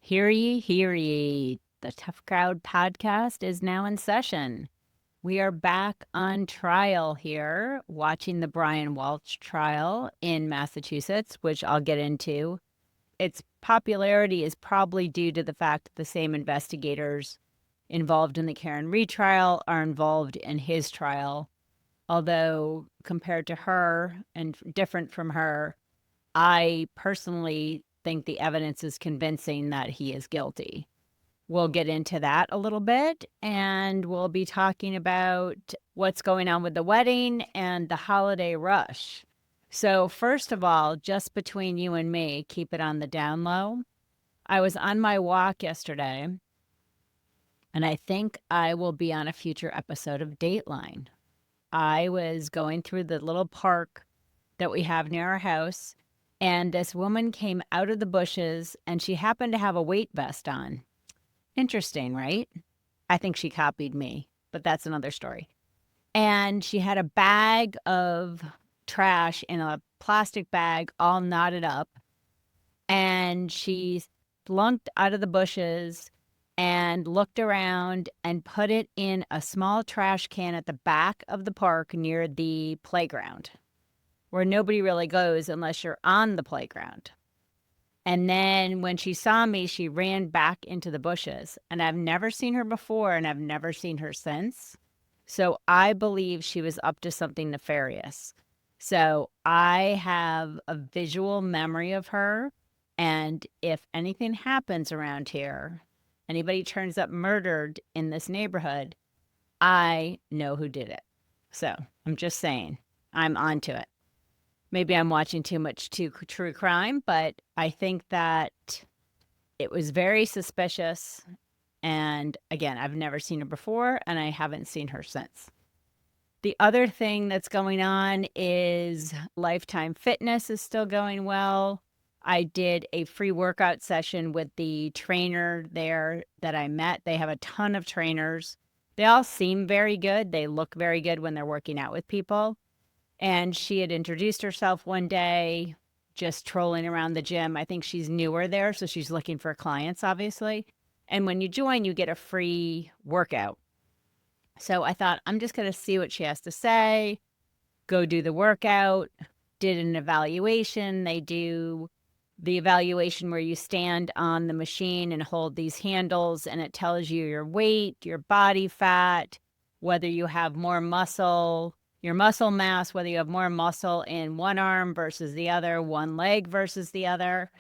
Hear ye, hear ye. The Tough Crowd podcast is now in session. We are back on trial here, watching the Brian Welch trial in Massachusetts, which I'll get into. Its popularity is probably due to the fact that the same investigators involved in the Karen retrial are involved in his trial. Although, compared to her and different from her, I personally think the evidence is convincing that he is guilty. We'll get into that a little bit, and we'll be talking about what's going on with the wedding and the holiday rush. So, first of all, just between you and me, keep it on the down low. I was on my walk yesterday, and I think I will be on a future episode of Dateline. I was going through the little park that we have near our house, and this woman came out of the bushes and she happened to have a weight vest on. Interesting, right? I think she copied me, but that's another story. And she had a bag of trash in a plastic bag, all knotted up. And she slunked out of the bushes and looked around and put it in a small trash can at the back of the park near the playground, where nobody really goes unless you're on the playground. And then when she saw me, she ran back into the bushes. And I've never seen her before, and I've never seen her since. So I believe she was up to something nefarious. So I have a visual memory of her. And if anything happens around here, anybody turns up murdered in this neighborhood, I know who did it. So I'm just saying, I'm onto it. Maybe I'm watching too much true crime, but I think that it was very suspicious. And again, I've never seen her before, and I haven't seen her since. The other thing that's going on is Lifetime Fitness is still going well. I did a free workout session with the trainer there that I met. They have a ton of trainers. They all seem very good. They look very good when they're working out with people. And she had introduced herself one day, just trolling around the gym. I think she's newer there, so she's looking for clients, obviously. And when you join, you get a free workout. So I thought, I'm just going to see what she has to say, go do the workout, did an evaluation. They do the evaluation where you stand on the machine and hold these handles, and it tells you your weight, your body fat, whether you have more muscle, your muscle mass, whether you have more muscle in one arm versus the other, one leg versus the other.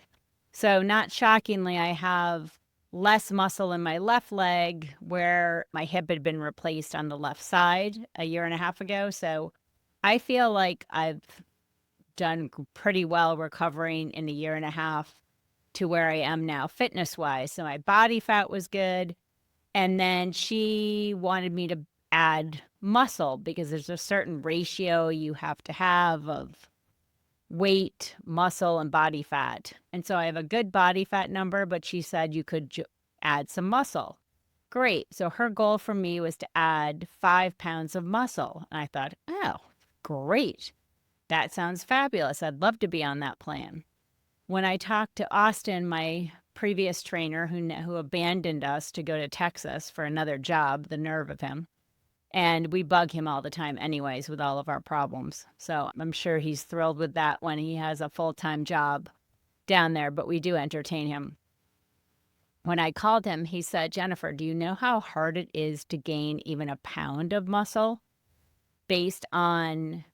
So not shockingly, I have less muscle in my left leg where my hip had been replaced on the left side a year and a half ago. So I feel like I've done pretty well recovering in a year and a half to where I am now fitness wise. So my body fat was good. And then she wanted me to add muscle because there's a certain ratio you have to have of weight, muscle, and body fat. And so I have a good body fat number, but she said you could add some muscle. Great. So her goal for me was to add 5 pounds of muscle. And I thought, oh, great. That sounds fabulous. I'd love to be on that plan. When I talked to Austin, my previous trainer who abandoned us to go to Texas for another job, the nerve of him. And we bug him all the time anyways with all of our problems. So I'm sure he's thrilled with that when he has a full-time job down there, but we do entertain him. When I called him, he said, Jennifer, do you know how hard it is to gain even a pound of muscle based on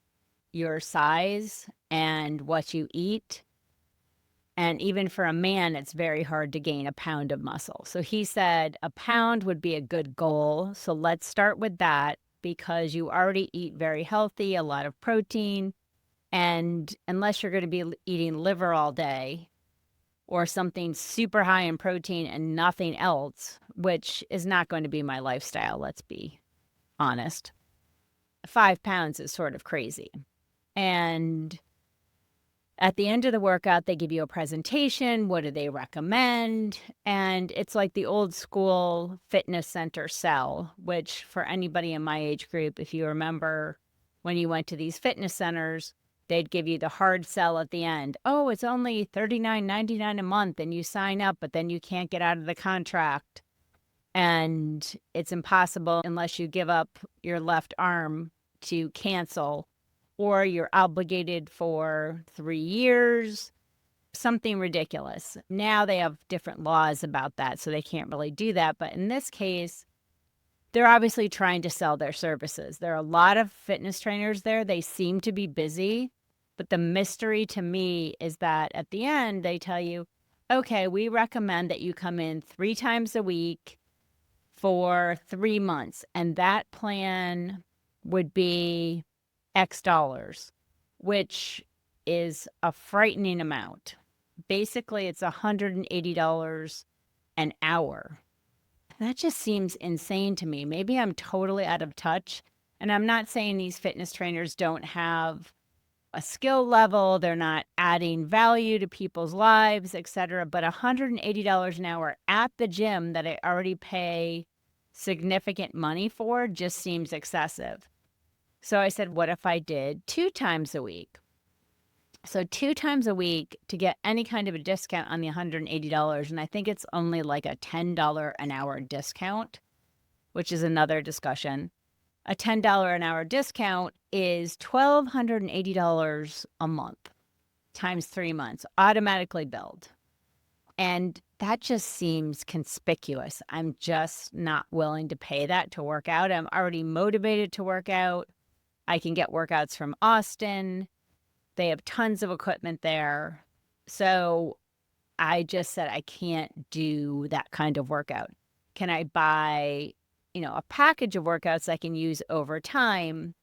your size and what you eat? And even for a man, it's very hard to gain a pound of muscle. So he said a pound would be a good goal. So let's start with that because you already eat very healthy, a lot of protein. And unless you're going to be eating liver all day or something super high in protein and nothing else, which is not going to be my lifestyle, let's be honest, 5 pounds is sort of crazy. And at the end of the workout, they give you a presentation. What do they recommend? And it's like the old school fitness center sell, which for anybody in my age group, if you remember when you went to these fitness centers, they'd give you the hard sell at the end. Oh, it's only $39.99 a month and you sign up, but then you can't get out of the contract. And it's impossible unless you give up your left arm to cancel, or you're obligated for 3 years, something ridiculous. Now they have different laws about that, so they can't really do that. But in this case, they're obviously trying to sell their services. There are a lot of fitness trainers there. They seem to be busy, but the mystery to me is that at the end, they tell you, okay, we recommend that you come in 3 times a week for 3 months, and that plan would be X dollars, which is a frightening amount. Basically, it's $180 an hour. That just seems insane to me. Maybe I'm totally out of touch, and I'm not saying these fitness trainers don't have a skill level, they're not adding value to people's lives, etc. But $180 an hour at the gym that I already pay significant money for just seems excessive. So I said, what if I did 2 times a week? So 2 times a week to get any kind of a discount on the $180. And I think it's only like a $10 an hour discount, which is another discussion. A $10 an hour discount is $1,280 a month times 3 months, automatically billed. And that just seems conspicuous. I'm just not willing to pay that to work out. I'm already motivated to work out. I can get workouts from Austin. They have tons of equipment there. So I just said, I can't do that kind of workout. Can I buy, a package of workouts I can use over time?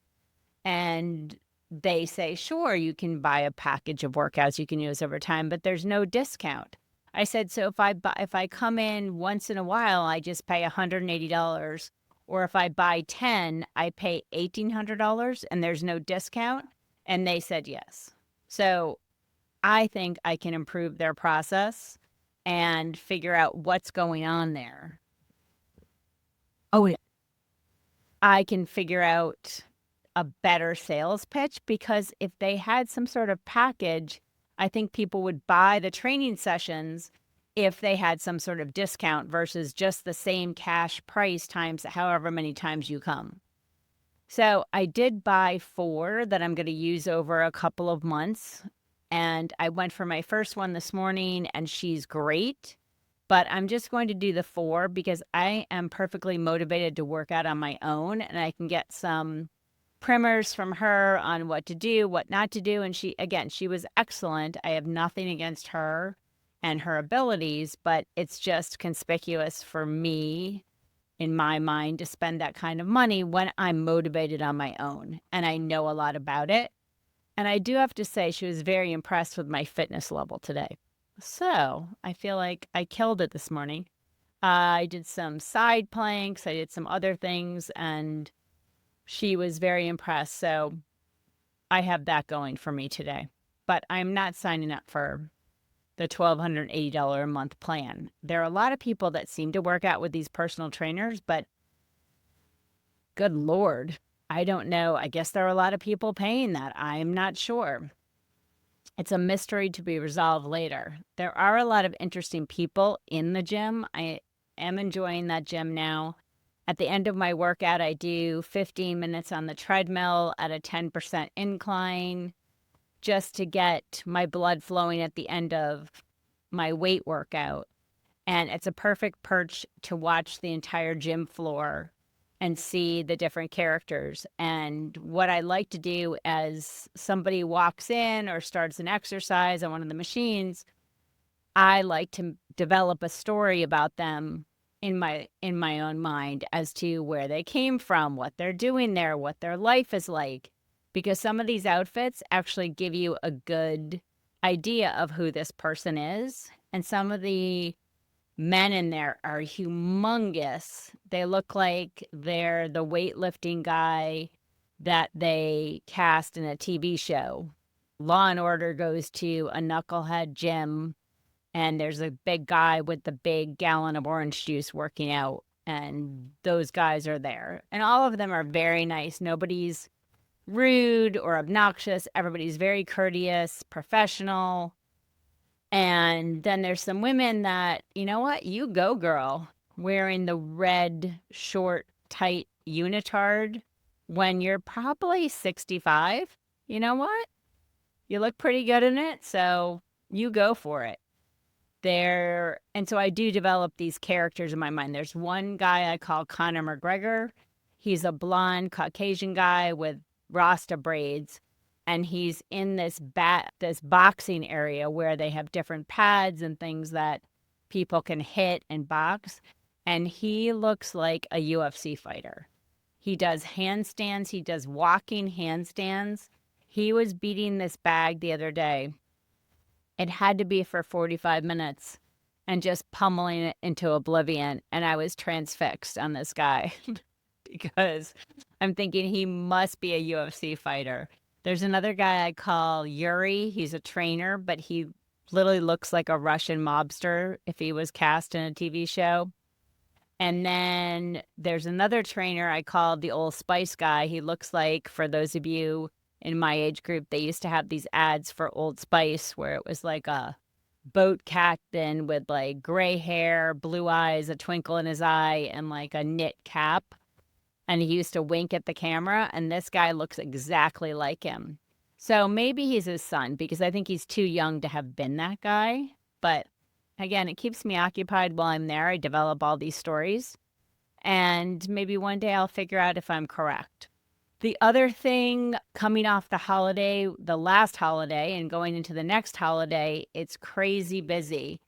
And they say, sure, you can buy a package of workouts you can use over time, but there's no discount. I said, so if I come in once in a while, I just pay $180, or if I buy 10, I pay $1,800 and there's no discount. And they said yes. So I think I can improve their process and figure out what's going on there. Oh, yeah. I can figure out a better sales pitch, because if they had some sort of package, I think people would buy the training sessions if they had some sort of discount versus just the same cash price times however many times you come. So I did buy 4 that I'm going to use over a couple of months. And I went for my first one this morning, and she's great. But I'm just going to do the 4 because I am perfectly motivated to work out on my own, and I can get some primers from her on what to do, what not to do. And she was excellent. I have nothing against her and her abilities, but it's just conspicuous for me in my mind to spend that kind of money when I'm motivated on my own and I know a lot about it. And I do have to say, she was very impressed with my fitness level today. So I feel like I killed it this morning. I did some side planks, I did some other things, and she was very impressed. So I have that going for me today. But I'm not signing up for the $1,280 a month plan. There are a lot of people that seem to work out with these personal trainers, but good Lord, I don't know. I guess there are a lot of people paying that. I'm not sure. It's a mystery to be resolved later. There are a lot of interesting people in the gym. I am enjoying that gym now. At the end of my workout, I do 15 minutes on the treadmill at a 10% incline, just to get my blood flowing at the end of my weight workout. And it's a perfect perch to watch the entire gym floor and see the different characters. And what I like to do as somebody walks in or starts an exercise on one of the machines, I like to develop a story about them in my own mind as to where they came from, what they're doing there, what their life is like. Because some of these outfits actually give you a good idea of who this person is. And some of the men in there are humongous. They look like they're the weightlifting guy that they cast in a TV show. Law and Order goes to a knucklehead gym, and there's a big guy with the big gallon of orange juice working out. And those guys are there. And all of them are very nice. Nobody's rude or obnoxious. Everybody's very courteous, professional. And then there's some women that, you know what? You go, girl, wearing the red, short, tight unitard when you're probably 65. You know what? You look pretty good in it, so you go for it. And so I do develop these characters in my mind. There's one guy I call Conor McGregor. He's a blonde Caucasian guy with Rasta braids, and he's in this boxing area where they have different pads and things that people can hit and box. And he looks like a UFC fighter. He does handstands. He does walking handstands. He was beating this bag the other day. It had to be for 45 minutes and just pummeling it into oblivion. And I was transfixed on this guy because I'm thinking he must be a UFC fighter. There's another guy I call Yuri. He's a trainer, but he literally looks like a Russian mobster if he was cast in a TV show. And then there's another trainer I call the Old Spice guy. He looks like, for those of you in my age group, they used to have these ads for Old Spice where it was like a boat captain with like gray hair, blue eyes, a twinkle in his eye, and like a knit cap. And he used to wink at the camera, and this guy looks exactly like him. So maybe he's his son, because I think he's too young to have been that guy. But again, it keeps me occupied while I'm there. I develop all these stories, and maybe one day I'll figure out if I'm correct. The other thing, coming off the last holiday and going into the next holiday, it's crazy busy.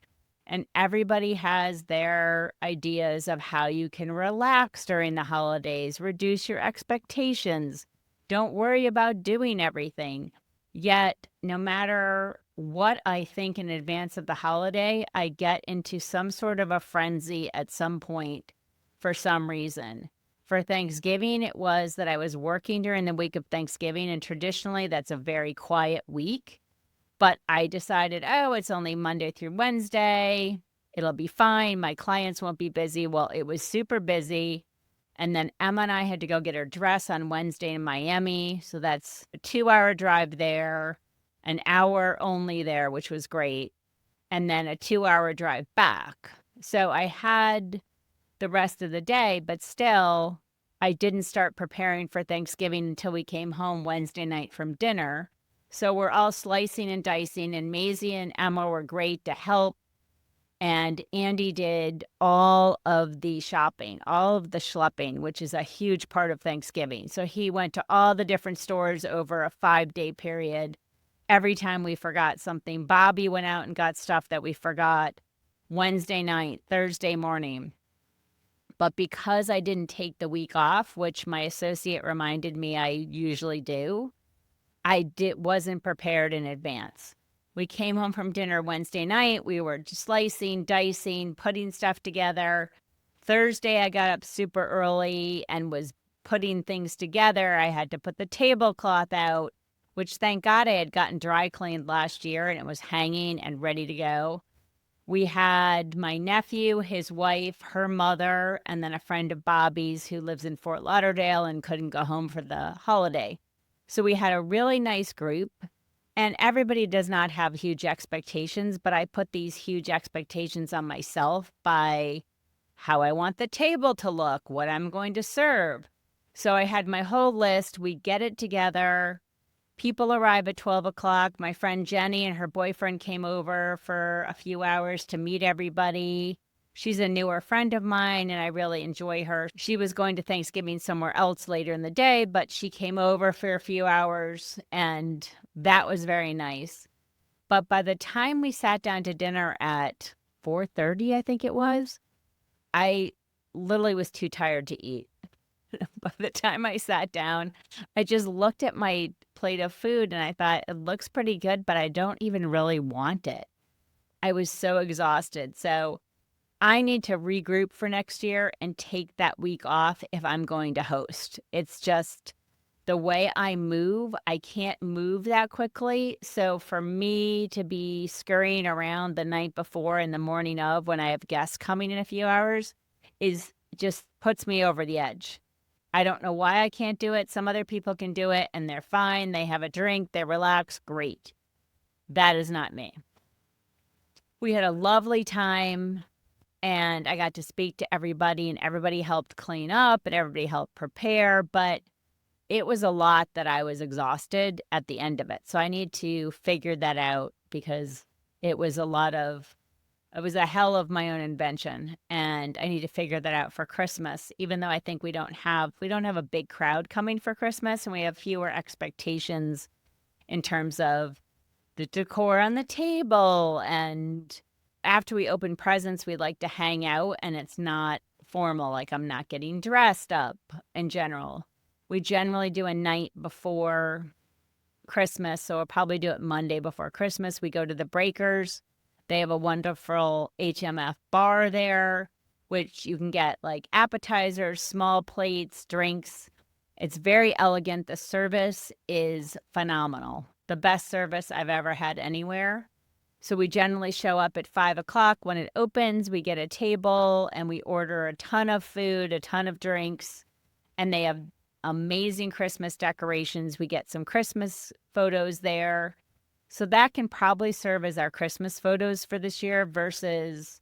And everybody has their ideas of how you can relax during the holidays, reduce your expectations, don't worry about doing everything. Yet, no matter what I think in advance of the holiday, I get into some sort of a frenzy at some point for some reason. For Thanksgiving, it was that I was working during the week of Thanksgiving, and traditionally that's a very quiet week. But I decided, oh, it's only Monday through Wednesday. It'll be fine. My clients won't be busy. Well, it was super busy. And then Emma and I had to go get her dress on Wednesday in Miami. So that's a 2-hour drive there, an hour only there, which was great. And then a 2-hour drive back. So I had the rest of the day, but still, I didn't start preparing for Thanksgiving until we came home Wednesday night from dinner. So we're all slicing and dicing, and Maisie and Emma were great to help. And Andy did all of the shopping, all of the schlepping, which is a huge part of Thanksgiving. So he went to all the different stores over a 5-day period. Every time we forgot something, Bobby went out and got stuff that we forgot Wednesday night, Thursday morning. But because I didn't take the week off, which my associate reminded me I usually do, wasn't prepared in advance. We came home from dinner Wednesday night. We were slicing, dicing, putting stuff together. Thursday, I got up super early and was putting things together. I had to put the tablecloth out, which thank God I had gotten dry cleaned last year and it was hanging and ready to go. We had my nephew, his wife, her mother, and then a friend of Bobby's who lives in Fort Lauderdale and couldn't go home for the holiday. So we had a really nice group, and everybody does not have huge expectations, but I put these huge expectations on myself by how I want the table to look, what I'm going to serve. So I had my whole list. We get it together. People arrive at 12 o'clock. My friend Jenny and her boyfriend came over for a few hours to meet everybody. She's a newer friend of mine, and I really enjoy her. She was going to Thanksgiving somewhere else later in the day, but she came over for a few hours, and that was very nice. But by the time we sat down to dinner at 4:30, I think it was, I literally was too tired to eat. By the time I sat down, I just looked at my plate of food, and I thought, it looks pretty good, but I don't even really want it. I was so exhausted. So I need to regroup for next year and take that week off if I'm going to host. It's just the way I move, I can't move that quickly. So for me to be scurrying around the night before and the morning of when I have guests coming in a few hours is just puts me over the edge. I don't know why I can't do it. Some other people can do it and they're fine. They have a drink, they relax, great. That is not me. We had a lovely time and I got to speak to everybody and everybody helped clean up and everybody helped prepare, but it was a lot that I was exhausted at the end of it. So I need to figure that out because it was a hell of my own invention and I need to figure that out for Christmas, even though I think we don't have a big crowd coming for Christmas and we have fewer expectations in terms of the decor on the table. And after we open presents, we'd like to hang out and it's not formal. Like I'm not getting dressed up in general. We generally do a night before Christmas. So we'll probably do it Monday before Christmas. We go to the Breakers. They have a wonderful HMF bar there, which you can get like appetizers, small plates, drinks. It's very elegant. The service is phenomenal. The best service I've ever had anywhere. So we generally show up at 5 o'clock when it opens. We get a table and we order a ton of food, a ton of drinks, and they have amazing Christmas decorations. We get some Christmas photos there. So that can probably serve as our Christmas photos for this year versus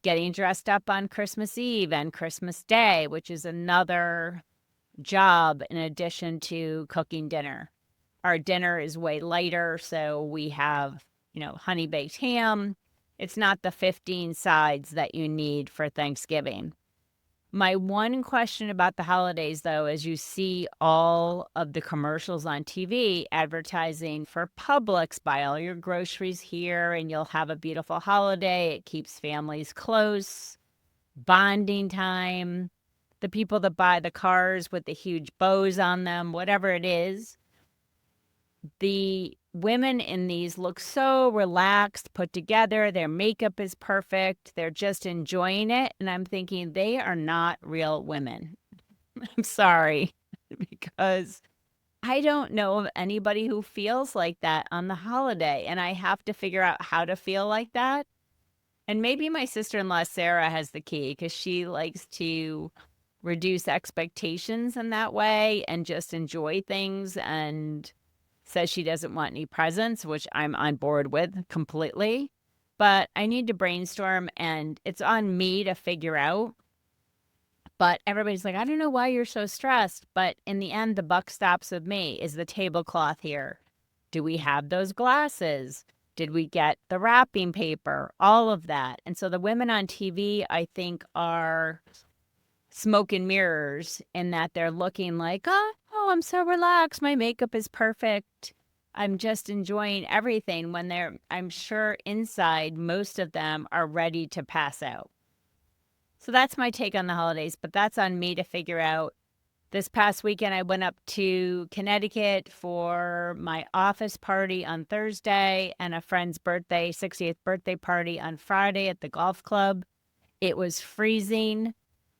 getting dressed up on Christmas Eve and Christmas Day, which is another job in addition to cooking dinner. Our dinner is way lighter, so we have, honey baked ham. It's not the 15 sides that you need for Thanksgiving. My one question about the holidays, though, is you see all of the commercials on TV advertising for Publix, buy all your groceries here and you'll have a beautiful holiday. It keeps families close, bonding time, the people that buy the cars with the huge bows on them, whatever it is. The women in these look so relaxed, put together. Their makeup is perfect. They're just enjoying it. And I'm thinking they are not real women. I'm sorry, because I don't know of anybody who feels like that on the holiday. And I have to figure out how to feel like that. And maybe my sister-in-law, Sarah, has the key because she likes to reduce expectations in that way and just enjoy things and says she doesn't want any presents, which I'm on board with completely. But I need to brainstorm and it's on me to figure out. But everybody's like, I don't know why you're so stressed. But in the end, the buck stops with me. Is the tablecloth here? Do we have those glasses? Did we get the wrapping paper? All of that. And so the women on TV, I think, are smoke and mirrors in that they're looking like, oh, I'm so relaxed. My makeup is perfect. I'm just enjoying everything when I'm sure inside, most of them are ready to pass out. So that's my take on the holidays, but that's on me to figure out. This past weekend, I went up to Connecticut for my office party on Thursday and a friend's 60th birthday party on Friday at the golf club. It was freezing.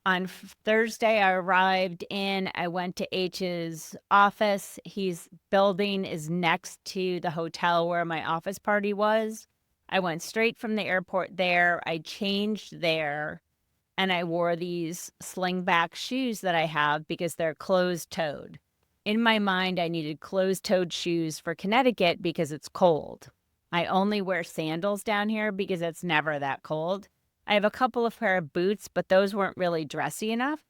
On Thursday, I arrived in, I went to H's office. His building is next to the hotel where my office party was. I went straight from the airport there. I changed there and I wore these slingback shoes that I have because they're closed-toed. In my mind, I needed closed-toed shoes for Connecticut because it's cold. I only wear sandals down here because it's never that cold. I have a couple of pair of boots, but those weren't really dressy enough.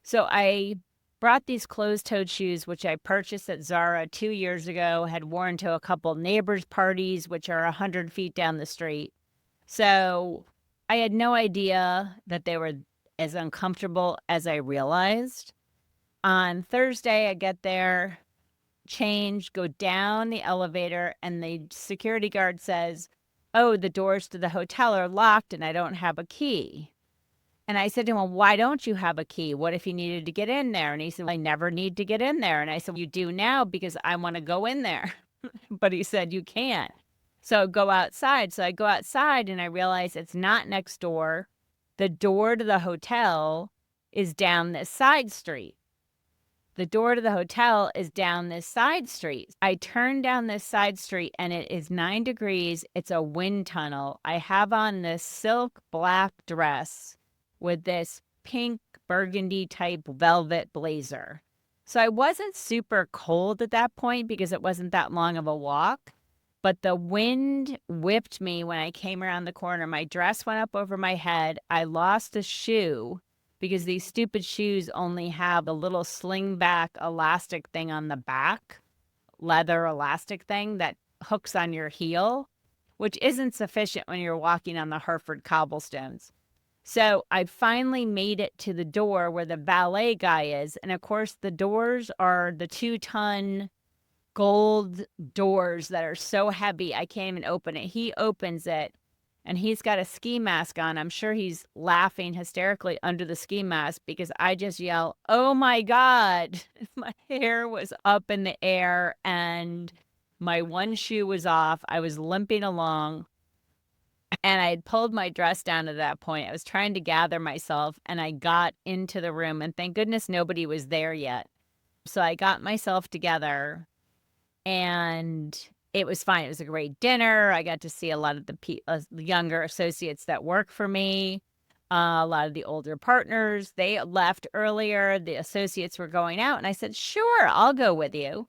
So I brought these closed-toed shoes, which I purchased at Zara 2 years ago, had worn to a couple neighbors' parties, which are 100 feet down the street. So I had no idea that they were as uncomfortable as I realized. On Thursday, I get there, change, go down the elevator, and the security guard says, oh, the doors to the hotel are locked and I don't have a key. And I said to him, well, why don't you have a key? What if you needed to get in there? And he said, I never need to get in there. And I said, you do now because I want to go in there. But he said, you can't. So go outside. So I go outside and I realize it's not next door. The door to the hotel is down this side street. The door to the hotel is down this side street. I turn down this side street and it is 9 degrees. It's a wind tunnel. I have on this silk black dress with this pink burgundy type velvet blazer. So I wasn't super cold at that point because it wasn't that long of a walk, but the wind whipped me when I came around the corner. My dress went up over my head. I lost a shoe because these stupid shoes only have a little sling back elastic thing on the back, leather elastic thing that hooks on your heel, which isn't sufficient when you're walking on the Hartford cobblestones. So I finally made it to the door where the valet guy is. And of course, the doors are the 2-ton gold doors that are so heavy, I can't even open it. He opens it and he's got a ski mask on. I'm sure he's laughing hysterically under the ski mask because I just yell, "Oh my God." My hair was up in the air and my one shoe was off. I was limping along. And I had pulled my dress down at that point. I was trying to gather myself and I got into the room and thank goodness nobody was there yet. So I got myself together and it was fine. It was a great dinner. I got to see a lot of the younger associates that work for me. A lot of the older partners, they left earlier. The associates were going out and I said, "Sure, I'll go with you."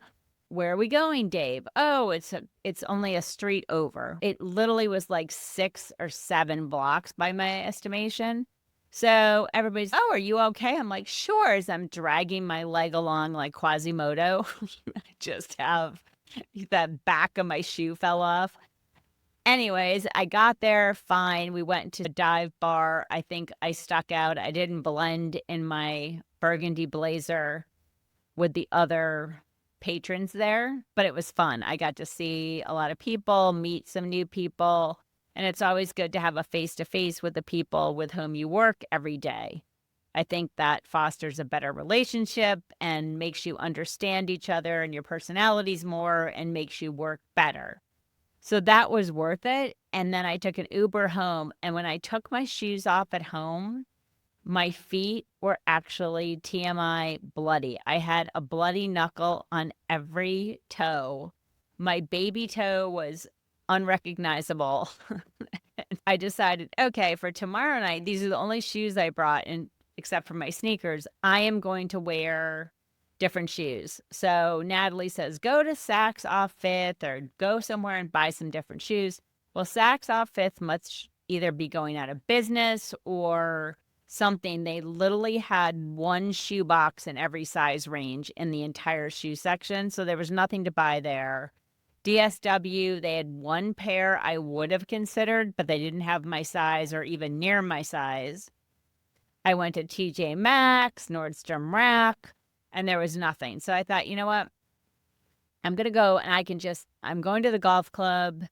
"Where are we going, Dave?" "Oh, it's only a street over." It literally was like 6 or 7 blocks by my estimation. So everybody's, "Oh, are you okay?" I'm like, "Sure," as I'm dragging my leg along like Quasimodo. I just have that back of my shoe fell off. Anyways, I got there fine. We went to a dive bar. I think I stuck out. I didn't blend in my burgundy blazer with the other patrons there, but it was fun. I got to see a lot of people, meet some new people, and it's always good to have a face-to-face with the people with whom you work every day. I think that fosters a better relationship and makes you understand each other and your personalities more and makes you work better. So that was worth it. And then I took an Uber home, and when I took my shoes off at home, my feet were actually TMI bloody. I had a bloody knuckle on every toe. My baby toe was unrecognizable. I decided, okay, for tomorrow night, these are the only shoes I brought, and except for my sneakers, I am going to wear different shoes. So Natalie says, go to Saks off Fifth or go somewhere and buy some different shoes. Well, Saks off Fifth must either be going out of business or something. They literally had one shoe box in every size range in the entire shoe section. So there was nothing to buy there. DSW, they had one pair I would have considered, but they didn't have my size or even near my size. I went to TJ Maxx, Nordstrom Rack, and there was nothing. So I thought, you know what? I'm going to go and I'm going to the golf club.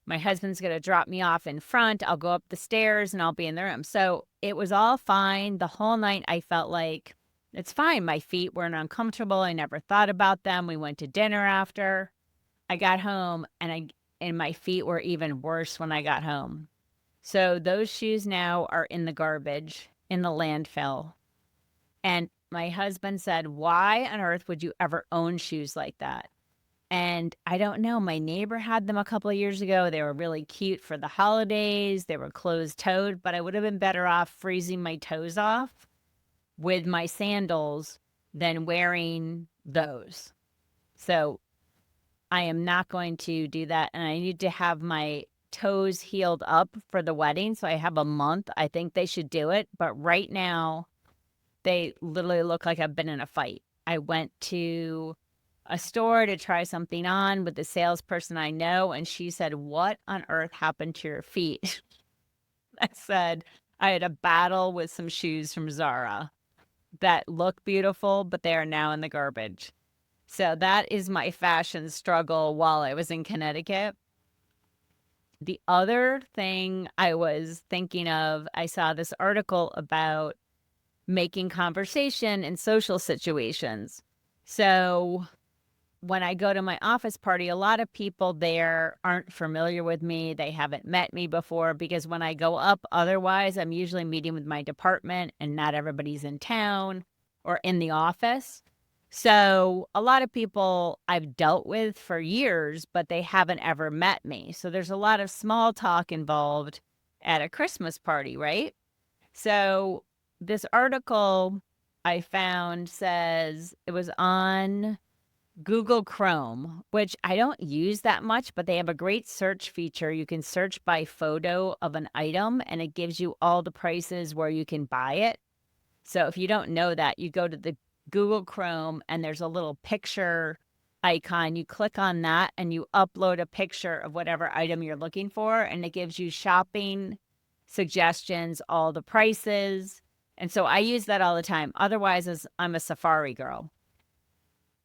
My husband's going to drop me off in front. I'll go up the stairs and I'll be in the room. So it was all fine. The whole night I felt like it's fine. My feet weren't uncomfortable. I never thought about them. We went to dinner after. I got home and my feet were even worse when I got home. So those shoes now are in the garbage, in the landfill. And my husband said, "Why on earth would you ever own shoes like that?" And I don't know. My neighbor had them a couple of years ago. They were really cute for the holidays. They were closed-toed, but I would have been better off freezing my toes off with my sandals than wearing those. So I am not going to do that. And I need to have my toes healed up for the wedding. So I have a month. I think they should do it. But right now, they literally look like I've been in a fight. I went to a store to try something on with the salesperson I know, and she said, "What on earth happened to your feet?" I said, "I had a battle with some shoes from Zara that look beautiful, but they are now in the garbage." So that is my fashion struggle while I was in Connecticut. The other thing I was thinking of, I saw this article about making conversation in social situations. So when I go to my office party, a lot of people there aren't familiar with me. They haven't met me before because when I go up, otherwise, I'm usually meeting with my department and not everybody's in town or in the office. So a lot of people I've dealt with for years, but they haven't ever met me. So there's a lot of small talk involved at a Christmas party, right? So this article I found says it was on Google Chrome, which I don't use that much, but they have a great search feature. You can search by photo of an item and it gives you all the prices where you can buy it. So if you don't know that, you go to the Google Chrome and there's a little picture icon. You click on that and you upload a picture of whatever item you're looking for, and it gives you shopping suggestions, all the prices. And so I use that all the time. Otherwise, as I'm a Safari girl.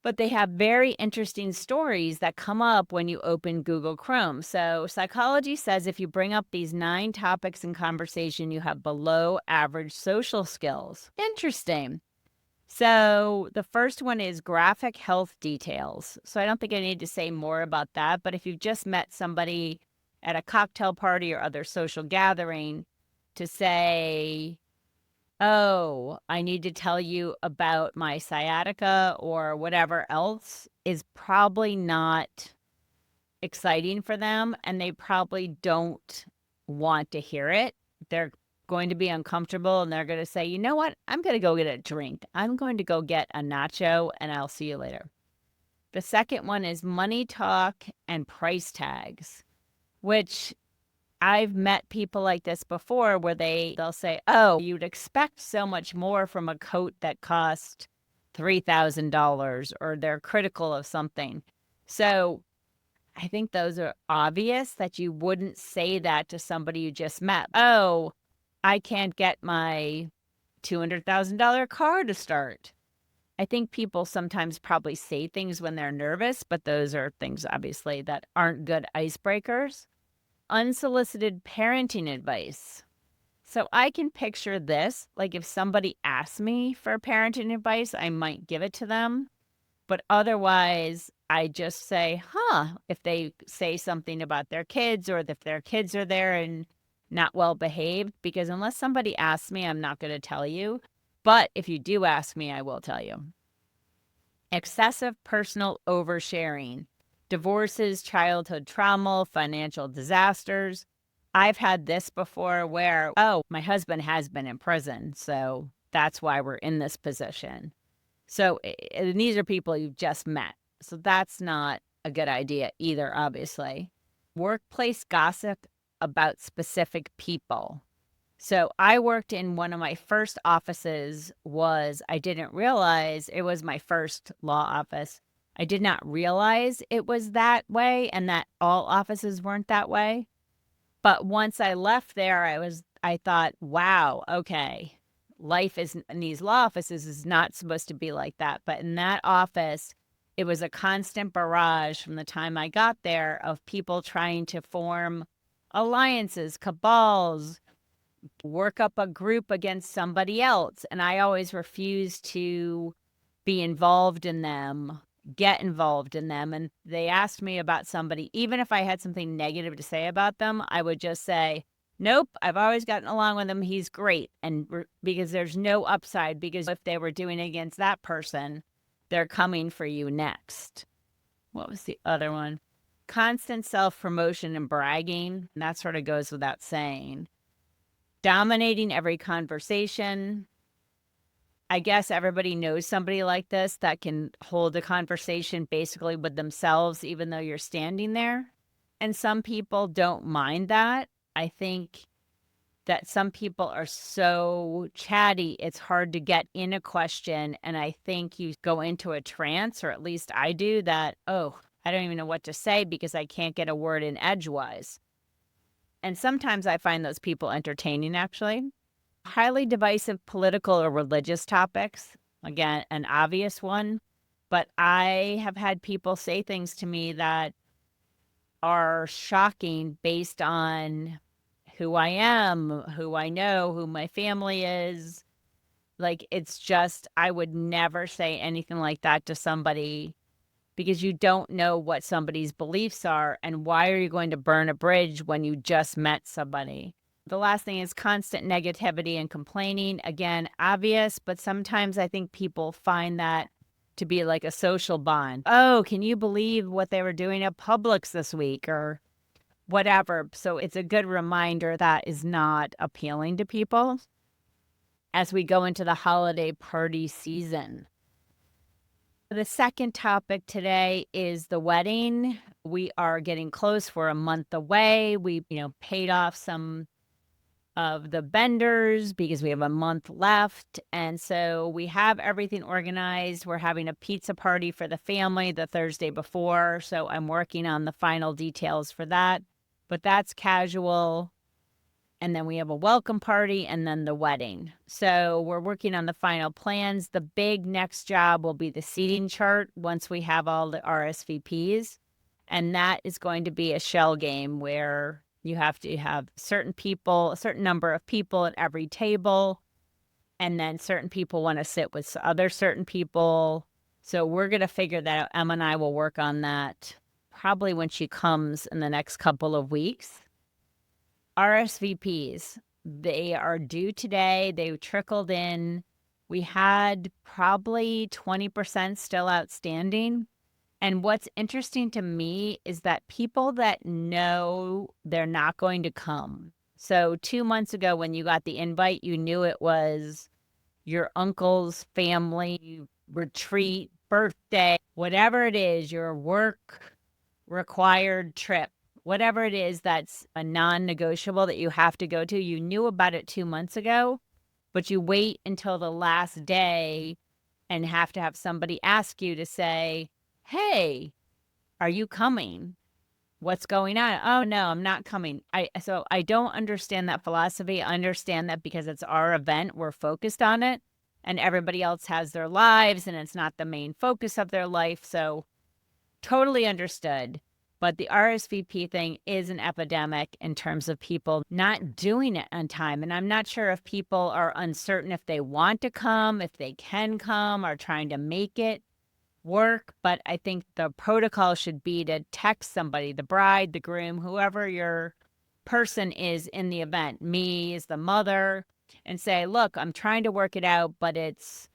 But they have very interesting stories that come up when you open Google Chrome. So psychology says if you bring up these 9 topics in conversation, you have below average social skills. Interesting. So the first one is graphic health details. So I don't think I need to say more about that, but if you've just met somebody at a cocktail party or other social gathering, to say, oh, I need to tell you about my sciatica or whatever else, is probably not exciting for them, and they probably don't want to hear it. They're going to be uncomfortable and they're going to say, you know what? I'm going to go get a drink. I'm going to go get a nacho and I'll see you later. The second one is money talk and price tags, which I've met people like this before where they'll say, oh, you'd expect so much more from a coat that cost $3,000, or they're critical of something. So I think those are obvious that you wouldn't say that to somebody you just met. Oh, I can't get my $200,000 car to start. I think people sometimes probably say things when they're nervous, but those are things obviously that aren't good icebreakers. Unsolicited parenting advice. So I can picture this, like if somebody asked me for parenting advice, I might give it to them. But otherwise, I just say, if they say something about their kids or if their kids are there and not well behaved, because unless somebody asks me, I'm not going to tell you. But if you do ask me, I will tell you. Excessive personal oversharing. Divorces, childhood trauma, financial disasters. I've had this before where, oh, my husband has been in prison, so that's why we're in this position. So and these are people you've just met. So that's not a good idea either, obviously. Workplace gossip about specific people. So I worked in one of my first offices I didn't realize it was my first law office. I did not realize it was that way and that all offices weren't that way. But once I left there, I thought, wow, okay, life in these law offices is not supposed to be like that. But in that office, it was a constant barrage from the time I got there of people trying to form alliances, cabals, work up a group against somebody else. And I always refused to be involved in them, get involved in them. And they asked me about somebody, even if I had something negative to say about them, I would just say, nope, I've always gotten along with him. He's great. And because there's no upside, because if they were doing it against that person, they're coming for you next. What was the other one? Constant self-promotion and bragging. And that sort of goes without saying. Dominating every conversation. I guess everybody knows somebody like this that can hold a conversation basically with themselves, even though you're standing there. And some people don't mind that. I think that some people are so chatty, it's hard to get in a question. And I think you go into a trance, or at least I do, that, oh, I don't even know what to say because I can't get a word in edgewise. And sometimes I find those people entertaining, actually. Highly divisive political or religious topics. Again, an obvious one. But I have had people say things to me that are shocking based on who I am, who I know, who my family is. Like, it's just, I would never say anything like that to somebody, because you don't know what somebody's beliefs are, and why are you going to burn a bridge when you just met somebody? The last thing is constant negativity and complaining. Again, obvious, but sometimes I think people find that to be like a social bond. Oh, can you believe what they were doing at Publix this week, or whatever? So it's a good reminder that is not appealing to people. as we go into the holiday party season. The second topic today is the wedding. We are getting close. We're a month away. We, paid off some of the vendors because we have a month left. And so we have everything organized. We're having a pizza party for the family the Thursday before. So I'm working on the final details for that. But that's casual. And then we have a welcome party and then the wedding. So we're working on the final plans. The big next job will be the seating chart once we have all the RSVPs. And that is going to be a shell game where you have to have certain people, a certain number of people at every table. And then certain people want to sit with other certain people. So we're going to figure that out. Emma and I will work on that probably when she comes in the next couple of weeks. RSVPs, they are due today. They trickled in. We had probably 20% still outstanding. And what's interesting to me is that people that know they're not going to come. So 2 months ago when you got the invite, you knew it was your uncle's family retreat, birthday, whatever it is, your work required trip. Whatever it is that's a non-negotiable that you have to go to, you knew about it 2 months ago, but you wait until the last day and have to have somebody ask you to say, hey, are you coming? What's going on? Oh, no, I'm not coming. So I don't understand that philosophy. I understand that because it's our event, we're focused on it, and everybody else has their lives, and it's not the main focus of their life. So totally understood. But the RSVP thing is an epidemic in terms of people not doing it on time. And I'm not sure if people are uncertain if they want to come, if they can come, or trying to make it work. But I think the protocol should be to text somebody, the bride, the groom, whoever your person is in the event, me as the mother, and say, look, I'm trying to work it out, but it's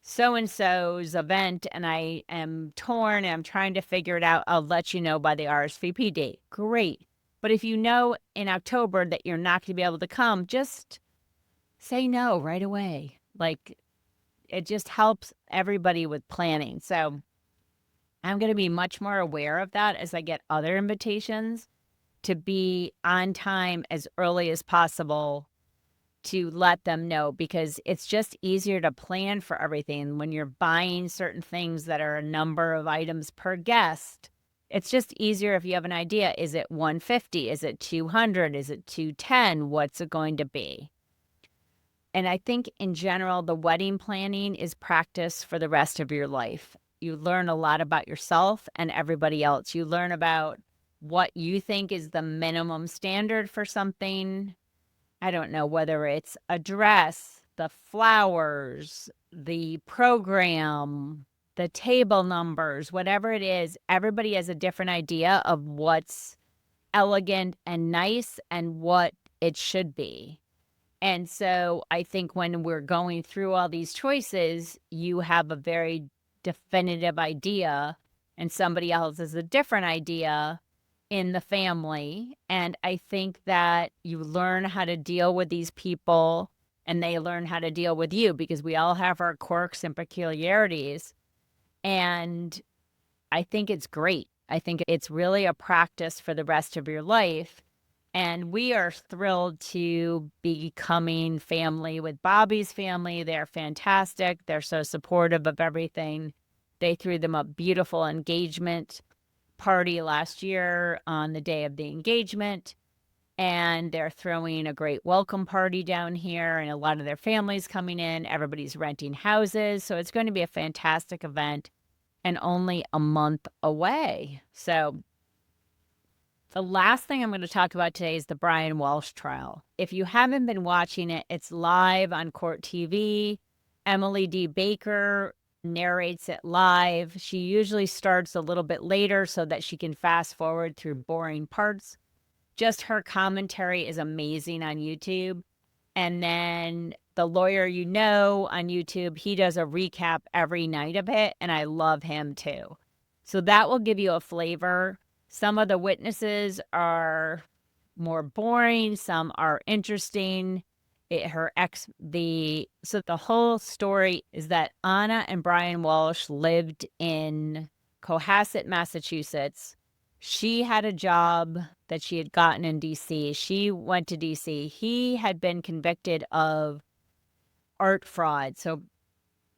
so-and-so's event and I am torn and I'm trying to figure it out. I'll let you know by the RSVP date. Great. But if you know in October that you're not going to be able to come, just say no right away. Like, it just helps everybody with planning. So I'm going to be much more aware of that as I get other invitations to be on time as early as possible to let them know, because it's just easier to plan for everything when you're buying certain things that are a number of items per guest. It's just easier if you have an idea. Is it 150? Is it 200? Is it 210? What's it going to be? And I think in general, the wedding planning is practice for the rest of your life. You learn a lot about yourself and everybody else. You learn about what you think is the minimum standard for something. I don't know whether it's a dress, the flowers, the program, the table numbers, whatever it is, everybody has a different idea of what's elegant and nice and what it should be. And so I think when we're going through all these choices, you have a very definitive idea and somebody else has a different idea in the family. And I think that you learn how to deal with these people and they learn how to deal with you, because we all have our quirks and peculiarities. And I think it's great. I think it's really a practice for the rest of your life. And we are thrilled to be becoming family with Bobby's family. They're fantastic. They're so supportive of everything. They threw them a beautiful engagement party last year on the day of the engagement, and they're throwing a great welcome party down here, and a lot of their families coming in. Everybody's renting houses, so it's going to be a fantastic event and only a month away. So the last thing I'm going to talk about today is the Brian Walsh trial. If you haven't been watching it, it's live on Court TV. Emily D. Baker narrates it live. She usually starts a little bit later so that she can fast forward through boring parts. Just her commentary is amazing on YouTube. And then the lawyer on YouTube, he does a recap every night of it, and I love him too. So that will give you a flavor. Some of the witnesses are more boring, some are interesting. So the whole story is that Anna and Brian Walsh lived in Cohasset, Massachusetts. She had a job that she had gotten in DC. She went to DC. He had been convicted of art fraud, so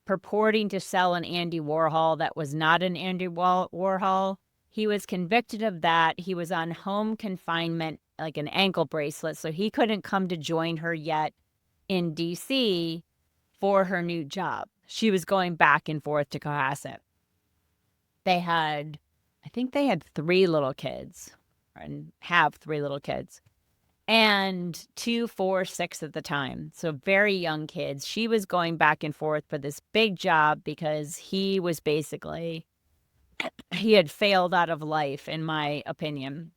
purporting to sell an Andy Warhol that was not an Andy Warhol. He was convicted of that. He was on home confinement, like an ankle bracelet, so he couldn't come to join her yet in DC for her new job. She was going back and forth to Cohasset. I think they had 3 little kids, and have 3 little kids, and 2, 4, 6 at the time. So very young kids. She was going back and forth for this big job because he had failed out of life, in my opinion,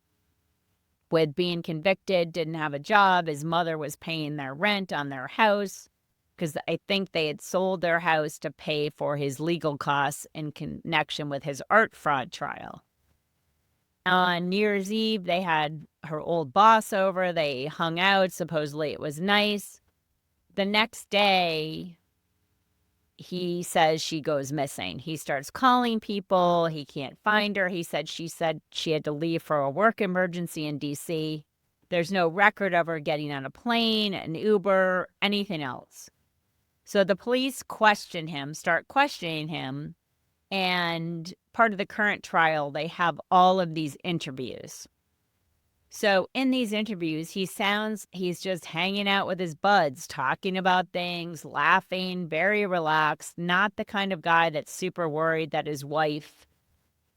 with being convicted, didn't have a job. His mother was paying their rent on their house because I think they had sold their house to pay for his legal costs in connection with his art fraud trial. On New Year's Eve, they had her old boss over. They hung out. Supposedly it was nice. The next day, he says she goes missing. He starts calling people. He can't find her. She said she had to leave for a work emergency in DC. There's no record of her getting on a plane, an Uber, anything else. So the police start questioning him. And part of the current trial, they have all of these interviews. So in these interviews, he's just hanging out with his buds, talking about things, laughing, very relaxed, not the kind of guy that's super worried that his wife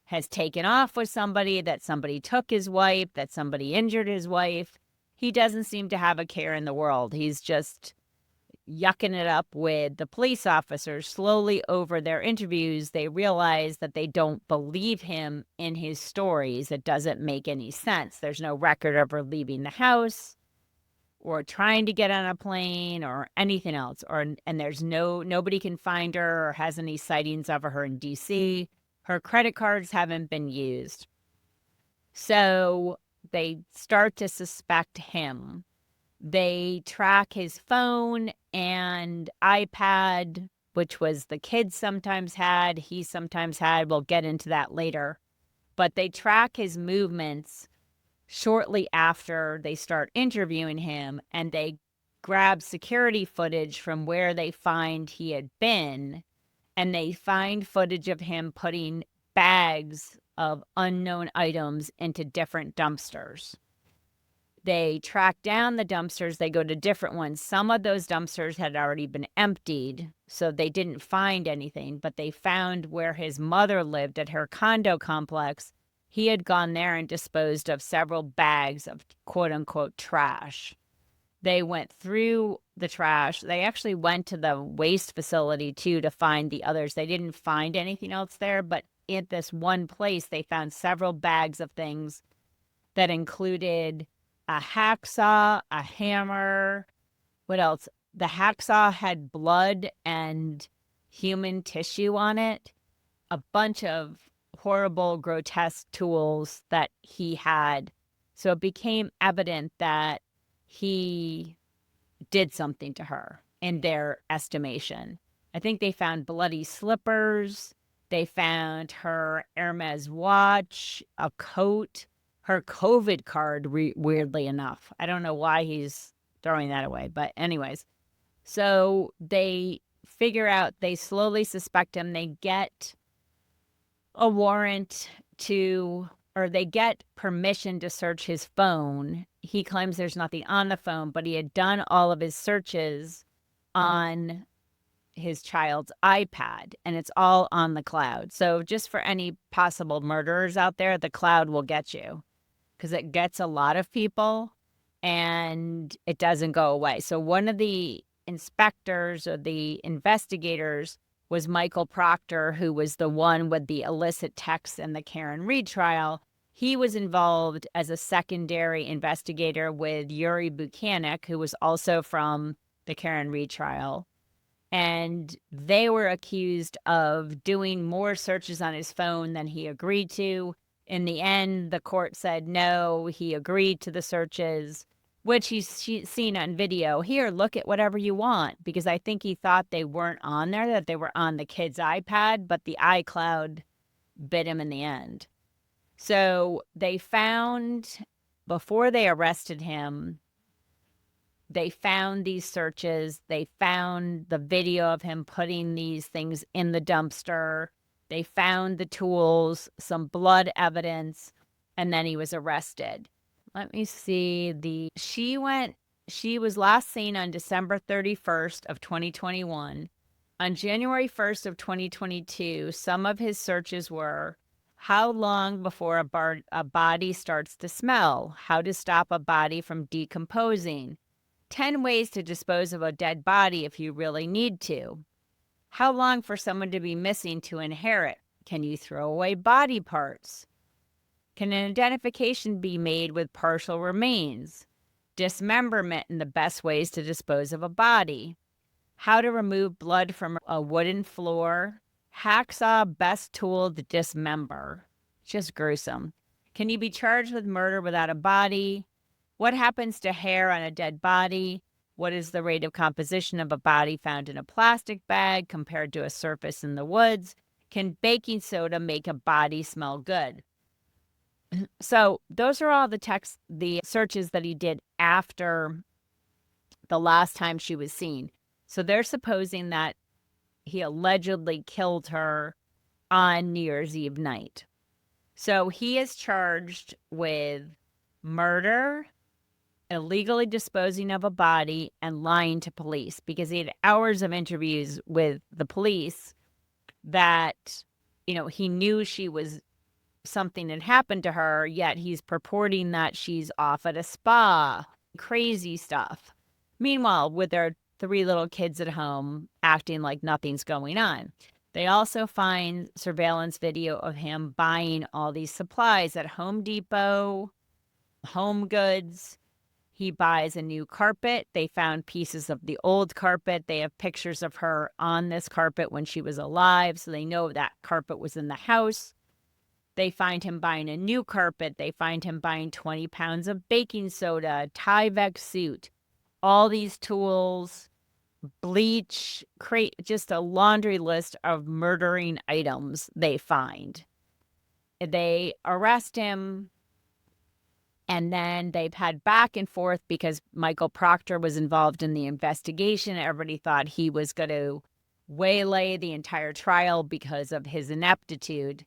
has taken off with somebody, that somebody took his wife, that somebody injured his wife. He doesn't seem to have a care in the world. He's just yucking it up with the police officers. Slowly over their interviews, they realize that they don't believe him in his stories. It doesn't make any sense. There's no record of her leaving the house or trying to get on a plane or anything else. And there's nobody can find her or has any sightings of her in DC. Her credit cards haven't been used. So they start to suspect him. They track his phone and iPad, which was the kids sometimes had, he sometimes had. We'll get into that later. But they track his movements shortly after they start interviewing him, and they grab security footage from where they find he had been, and they find footage of him putting bags of unknown items into different dumpsters. They track down the dumpsters. They go to different ones. Some of those dumpsters had already been emptied, so they didn't find anything, but they found where his mother lived at her condo complex. He had gone there and disposed of several bags of quote-unquote trash. They went through the trash. They actually went to the waste facility, too, to find the others. They didn't find anything else there, but at this one place, they found several bags of things that included a hacksaw, a hammer. What else? The hacksaw had blood and human tissue on it. A bunch of horrible, grotesque tools that he had. So it became evident that he did something to her in their estimation. I think they found bloody slippers. They found her Hermes watch, a coat, her COVID card, weirdly enough. I don't know why he's throwing that away, but anyways. So they slowly suspect him. They get a warrant they get permission to search his phone. He claims there's nothing on the phone, but he had done all of his searches on his child's iPad, and it's all on the cloud. So just for any possible murderers out there, the cloud will get you because it gets a lot of people and it doesn't go away. So one of the inspectors or the investigators was Michael Proctor, who was the one with the illicit texts and the Karen Reed trial. He was involved as a secondary investigator with Yuri Buchanan, who was also from the Karen Reed trial. And they were accused of doing more searches on his phone than he agreed to. In the end, the court said no, he agreed to the searches. which he's seen on video. Here, look at whatever you want, because I think he thought they weren't on there, that they were on the kid's iPad, but the iCloud bit him in the end. So they found, before they arrested him, they found these searches. They found the video of him putting these things in the dumpster. They found the tools, some blood evidence, and then he was arrested. Let me see. She was last seen on December 31st of 2021. On January 1st of 2022, some of his searches were: how long before a body starts to smell? How to stop a body from decomposing? 10 ways to dispose of a dead body if you really need to. How long for someone to be missing to inherit? Can you throw away body parts? Can an identification be made with partial remains? Dismemberment and the best ways to dispose of a body. How to remove blood from a wooden floor. Hacksaw, best tool to dismember. Just gruesome. Can you be charged with murder without a body? What happens to hair on a dead body? What is the rate of composition of a body found in a plastic bag compared to a surface in the woods? Can baking soda make a body smell good? So those are all the searches that he did after the last time she was seen. So they're supposing that he allegedly killed her on New Year's Eve night. So he is charged with murder, illegally disposing of a body, and lying to police, because he had hours of interviews with the police that, he knew something had happened to her, yet he's purporting that she's off at a spa. Crazy stuff. Meanwhile, with their 3 little kids at home, acting like nothing's going on. They also find surveillance video of him buying all these supplies at Home Depot, Home Goods. He buys a new carpet. They found pieces of the old carpet. They have pictures of her on this carpet when she was alive, so they know that carpet was in the house. They find him buying a new carpet. They find him buying 20 pounds of baking soda, a Tyvek suit, all these tools, bleach, just a laundry list of murdering items they find. They arrest him. And then they've had back and forth because Michael Proctor was involved in the investigation. Everybody thought he was going to waylay the entire trial because of his ineptitude.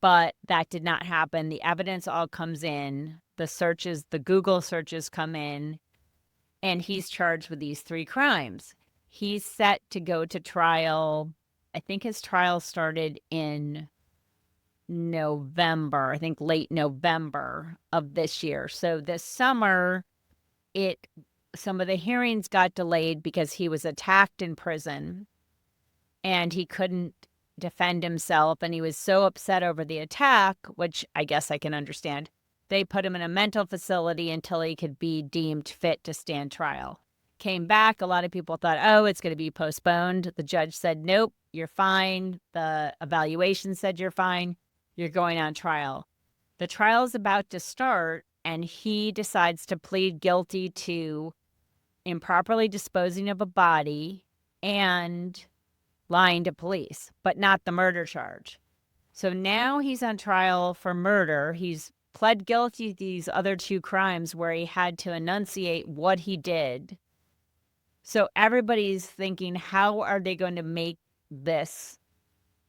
But that did not happen. The evidence all comes in. The Google searches come in. And he's charged with these 3 crimes. He's set to go to trial. I think his trial started in November, I think late November of this year. So this summer, some of the hearings got delayed because he was attacked in prison and he couldn't defend himself. And he was so upset over the attack, which I guess I can understand. They put him in a mental facility until he could be deemed fit to stand trial. Came back. A lot of people thought, oh, it's going to be postponed. The judge said, nope, you're fine. The evaluation said you're fine. You're going on trial. The trial is about to start, and he decides to plead guilty to improperly disposing of a body and lying to police, but not the murder charge. So now he's on trial for murder. He's pled guilty to these other 2 crimes where he had to enunciate what he did. So everybody's thinking, how are they going to make this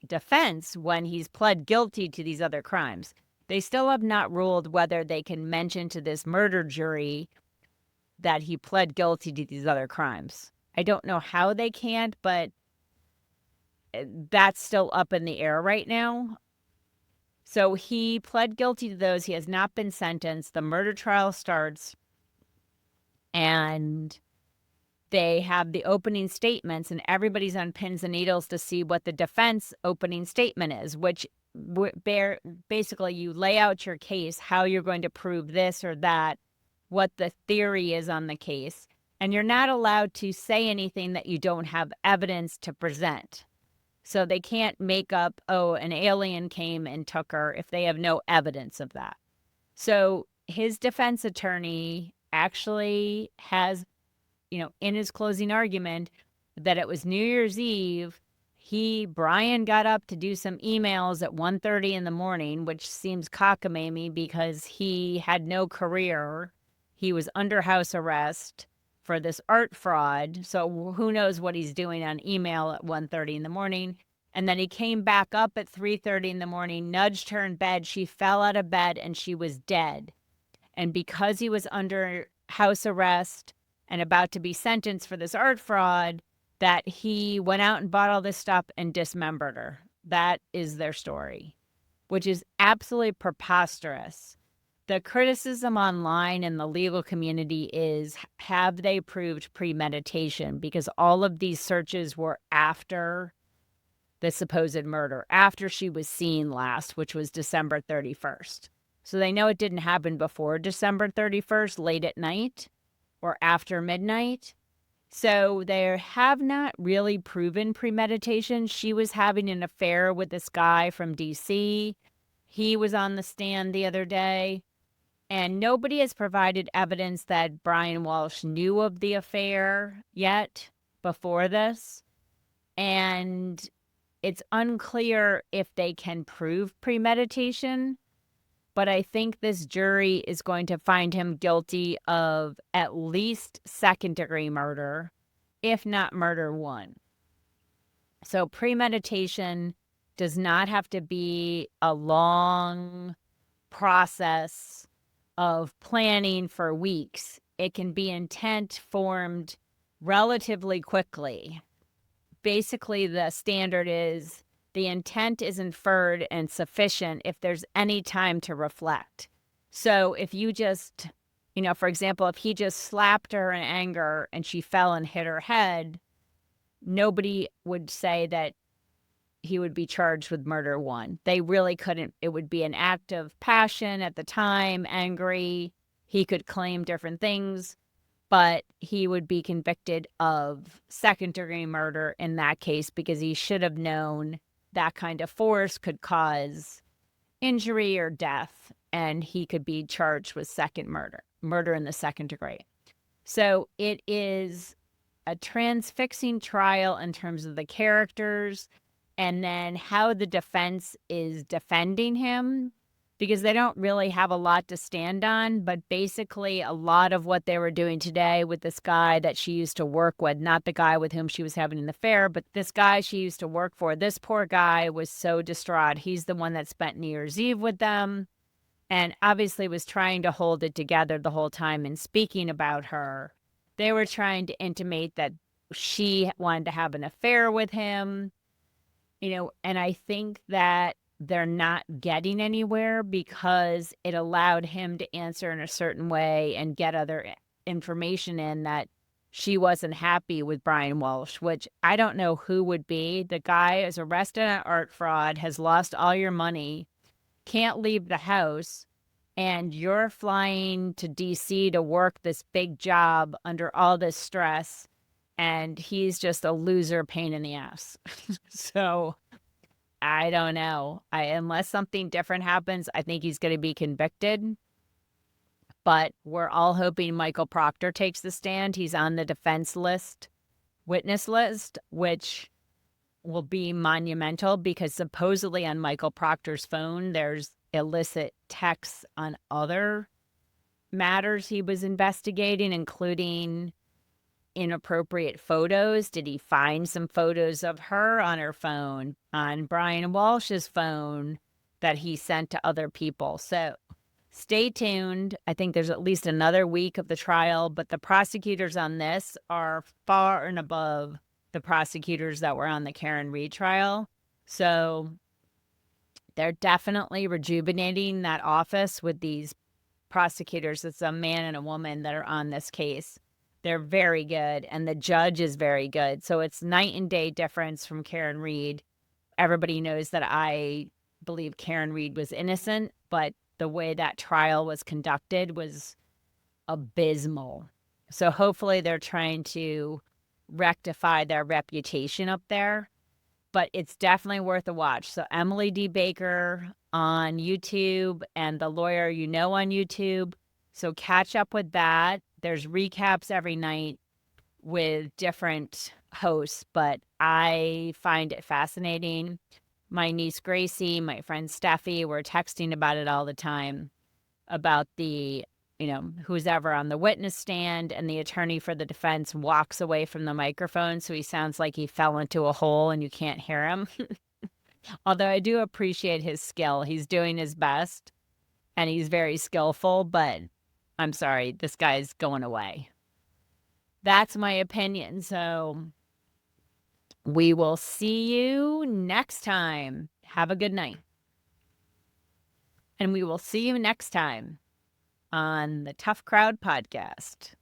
defense when he's pled guilty to these other crimes? They still have not ruled whether they can mention to this murder jury that he pled guilty to these other crimes. I don't know how they can't, but that's still up in the air right now. So he pled guilty to those. He has not been sentenced. The murder trial starts, and they have the opening statements, and everybody's on pins and needles to see what the defense opening statement is, which basically you lay out your case, how you're going to prove this or that, what the theory is on the case. And you're not allowed to say anything that you don't have evidence to present. So they can't make up, oh, an alien came and took her, if they have no evidence of that. So his defense attorney actually has, in his closing argument, that it was New Year's Eve. Brian got up to do some emails at 1:30 in the morning, which seems cockamamie because he had no career. He was under house arrest for this art fraud. So who knows what he's doing on email at 1:30 in the morning. And then he came back up at 3:30 in the morning, nudged her in bed. She fell out of bed and she was dead. And because he was under house arrest and about to be sentenced for this art fraud, that he went out and bought all this stuff and dismembered her. That is their story, which is absolutely preposterous. The criticism online in the legal community is, have they proved premeditation? Because all of these searches were after the supposed murder, after she was seen last, which was December 31st. So they know it didn't happen before December 31st, late at night or after midnight. So they have not really proven premeditation. She was having an affair with this guy from DC. He was on the stand the other day, and nobody has provided evidence that Brian Walsh knew of the affair yet before this. And it's unclear if they can prove premeditation. But I think this jury is going to find him guilty of at least second-degree murder, if not murder one. So premeditation does not have to be a long process of planning for weeks. It can be intent formed relatively quickly. Basically, the standard is the intent is inferred and sufficient if there's any time to reflect. So if you just, for example, if he just slapped her in anger and she fell and hit her head, nobody would say that he would be charged with murder one. They really couldn't. It would be an act of passion at the time, angry. He could claim different things, but he would be convicted of second-degree murder in that case because he should have known that kind of force could cause injury or death, and he could be charged with second murder in the second degree. So it is a transfixing trial in terms of the characters and then how the defense is defending him, because they don't really have a lot to stand on. But basically, a lot of what they were doing today with this guy that she used to work with, not the guy with whom she was having an affair, but this guy she used to work for, this poor guy was so distraught. He's the one that spent New Year's Eve with them and obviously was trying to hold it together the whole time and speaking about her. They were trying to intimate that she wanted to have an affair with him, and I think that they're not getting anywhere because it allowed him to answer in a certain way and get other information in that she wasn't happy with Brian Walsh, which I don't know who would be. The guy is arrested on art fraud, has lost all your money, can't leave the house, and you're flying to DC to work this big job under all this stress, and he's just a loser pain in the ass. So I don't know. Unless something different happens, I think he's going to be convicted. But we're all hoping Michael Proctor takes the stand. He's on the defense witness list, which will be monumental because supposedly on Michael Proctor's phone, there's illicit texts on other matters he was investigating, including inappropriate photos. Did he find some photos of her on her phone, on Brian Walsh's phone that he sent to other people? So stay tuned. I think there's at least another week of the trial, but the prosecutors on this are far and above the prosecutors that were on the Karen Reed trial. So they're definitely rejuvenating that office with these prosecutors. It's a man and a woman that are on this case. They're very good, and the judge is very good. So it's night and day difference from Karen Reed. Everybody knows that I believe Karen Reed was innocent, but the way that trial was conducted was abysmal. So hopefully they're trying to rectify their reputation up there, but it's definitely worth a watch. So Emily D. Baker on YouTube and The Lawyer You Know on YouTube. So catch up with that. There's recaps every night with different hosts, but I find it fascinating. My niece Gracie, my friend Steffi, we're texting about it all the time, about the, who's ever on the witness stand, and the attorney for the defense walks away from the microphone, so he sounds like he fell into a hole and you can't hear him. Although I do appreciate his skill. He's doing his best and he's very skillful, but I'm sorry, this guy's going away. That's my opinion. So we will see you next time. Have a good night. And we will see you next time on the Tough Crowd Podcast.